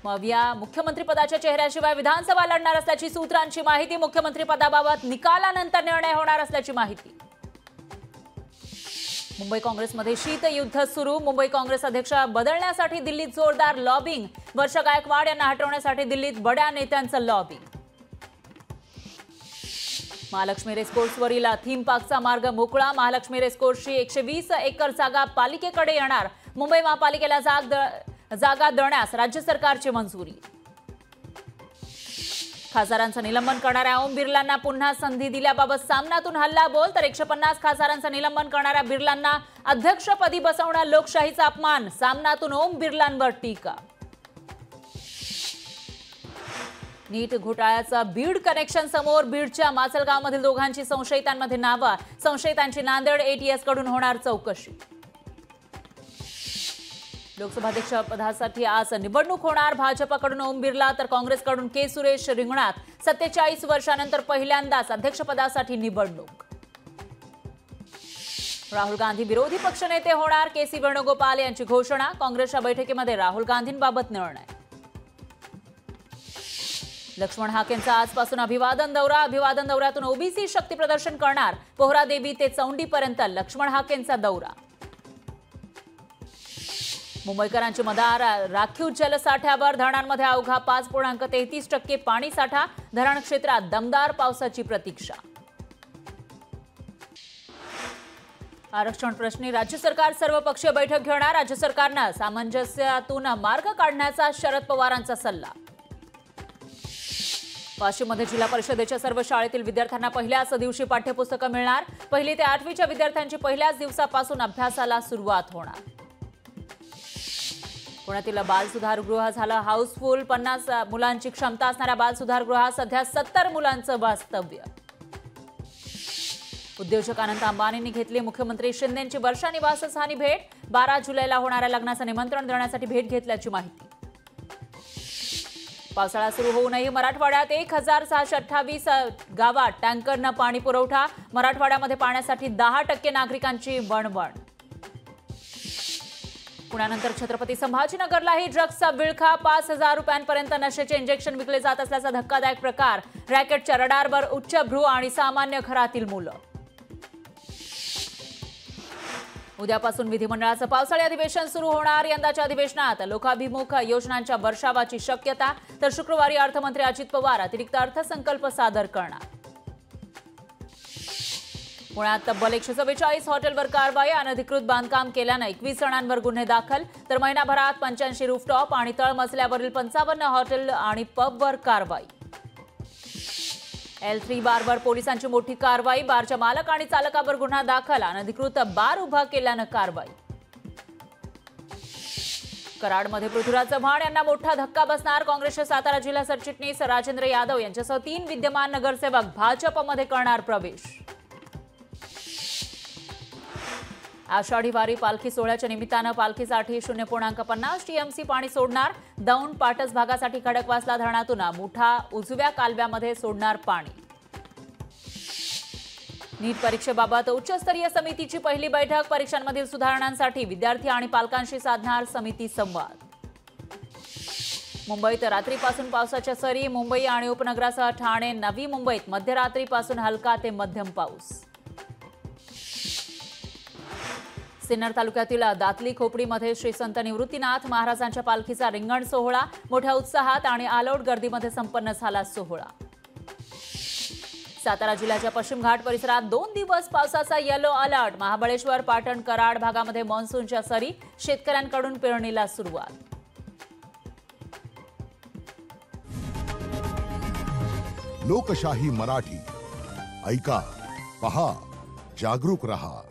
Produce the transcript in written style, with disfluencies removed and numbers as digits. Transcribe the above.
मविया मुख्यमंत्रीपदाच्या चेहऱ्याशिवाय विधानसभा लढणार असल्याची सूत्रांची माहिती। मुख्यमंत्रीपदाबाबत निकालानंतर निर्णय होणार असल्याची माहिती। मुंबई काँग्रेसमध्ये शीतयुद्ध सुरू। मुंबई काँग्रेस अध्यक्ष बदलण्यासाठी दिल्लीत जोरदार लॉबिंग। वर्षा गायकवाड यांना हटवण्यासाठी दिल्लीत बड्या नेत्यांचं लॉबिंग। महालक्ष्मी रेसकोर्सवरील थीम पार्कचा मार्ग मोकळा। महालक्ष्मी रेसकोर्सची 120 एकर जागा पालिकेकडे येणार। मुंबई महापालिकेला जागा देण्यास राज्य सरकारची मंजुरी। खासदारांचं निलंबन करणाऱ्या ओम बिर्लांना पुन्हा संधी दिल्याबाबत सामनातून हल्लाबोल। तर 150 खासदारांचं निलंबन करणाऱ्या बिर्लांना अध्यक्षपदी बसवणं लोकशाहीचा अपमान। सामनातून ओम बिर्लांवर टीका। नीट घोटाळ्याचा बीड कनेक्शन समोर। बीडच्या माचलगावमधील दोघांची संशयितांमध्ये नावं। संशयितांची नांदेड ATS कडून होणार चौकशी। लोकसभाध्यक्ष पदासाठी आज निवडणूक होणार। भाजपकडून ओम बिर्ला तर काँग्रेसकडून के सुरेश रिंगणात। 47 वर्षांनंतर पहिल्यांदाच अध्यक्षपदासाठी निवडणूक। राहुल गांधी विरोधी पक्षनेते होणार। KC वेणुगोपाल यांची घोषणा। काँग्रेसच्या बैठकीमध्ये राहुल गांधींबाबत निर्णय। लक्ष्मण हाकेंचा आजपासून अभिवादन दौरा। अभिवादन दौऱ्यातून ओबीसी शक्ती प्रदर्शन करणार। पोहरादेवी ते चौंडीपर्यंत लक्ष्मण हाकेंचा दौरा। मुंबईकरांची मदार राखीव जलसाठ्यावर। धरणांमध्ये अवघा 5.33% पाणी साठा। धरण क्षेत्रात दमदार पावसाची प्रतीक्षा। आरक्षण प्रश्नी राज्य सरकार सर्वपक्षीय बैठक घेणार। राज्य सरकारनं सामंजस्यातून मार्ग काढण्याचा शरद पवारांचा सल्ला। वाशिममध्ये जिल्हा परिषदेच्या सर्व शाळेतील विद्यार्थ्यांना पहिल्याच दिवशी पाठ्यपुस्तकं मिळणार। 1ली ते 8वीच्या विद्यार्थ्यांची पहिल्याच दिवसापासून अभ्यासाला सुरुवात होणार। पुण्यातील बालसुधारगृह झालं हाऊसफुल। 50 मुलांची क्षमता असणाऱ्या बालसुधारगृहात सध्या 70 मुलांचं वास्तव्य। उद्योजक अनंत अंबानींनी घेतली मुख्यमंत्री शिंदेंची वर्षा निवासस्थानी भेट। 12 जुलैला होणाऱ्या लग्नाचं निमंत्रण देण्यासाठी भेट घेतल्याची माहिती। पावसाळा सुरू होऊनही मराठवाड्यात 1628 गावात टँकरनं पाणी पुरवठा। मराठवाड्यामध्ये पाण्यासाठी 10% नागरिकांची वणवण। पुण्यानंतर छत्रपती संभाजीनगरलाही ड्रग्सचा विळखा। 5000 रुपयांपर्यंत नशेचे इंजेक्शन विकले जात असल्याचा धक्कादायक प्रकार। रॅकेटच्या रडारवर उच्चभ्रू आणि सामान्य घरातील मुलं। उद्यापासून विधिमंडळाचं पावसाळी अधिवेशन सुरू होणार। यंदाच्या अधिवेशनात लोकाभिमुख योजनांच्या वर्षावाची शक्यता। तर शुक्रवारी अर्थमंत्री अजित पवार अतिरिक्त अर्थसंकल्प सादर करणार। पुण्यात तब्बल 144 हॉटेलवर कारवाई। अनधिकृत बांधकाम केल्यानं 21 जणांवर गुन्हे दाखल। तर महिनाभरात 85 रूफटॉप आणि तळमजल्यावरील 55 हॉटेल आणि पबवर कारवाई। L3 बारवर पोलिसांची मोठी कारवाई। बारच्या मालक आणि चालकावर गुन्हा दाखल। अनधिकृत बार उभा केल्यानं कारवाई। कराडमध्ये पृथ्वीराज चव्हाण यांना मोठा धक्का बसणार। काँग्रेसचे सातारा जिल्हा सरचिटणीस राजेंद्र यादव यांच्यासह 3 विद्यमान नगरसेवक भाजपमध्ये करणार प्रवेश। आषाढी वारी पालखी सोहळ्याच्या निमित्तानं पालखीसाठी 0.50 TMC पाणी सोडणार। दौंड पाटस भागासाठी खडकवासला धरणातून मुठा उजव्या कालव्यामध्ये सोडणार पाणी। नीट परीक्षेबाबत उच्चस्तरीय समितीची पहिली बैठक। परीक्षांमधील सुधारणांसाठी विद्यार्थी आणि पालकांशी साधणार समिती संवाद। मुंबईत रात्रीपासून पावसाच्या सरी। मुंबई आणि उपनगरासह ठाणे नवी मुंबईत मध्यरात्रीपासून हलका ते मध्यम पाऊस। सिन्नर तालुक्यातील दातली खोपडीमध्ये श्री संत निवृत्तीनाथ महाराजांच्या पालखीचा रिंगण सोहळा। मोठ्या उत्साहात आणि आलोट गर्दीमध्ये संपन्न झाला सोहळा। सातारा जिल्ह्याच्या पश्चिम घाट परिसरात 2 दिवस पावसाचा येलो अलर्ट। महाबळेश्वर पाटण कराड भागामध्ये मान्सूनच्या सरी। शेतकऱ्यांकडून पेरणीला सुरुवात। लोकशाही मराठी ऐका, पहा, जागरूक रहा।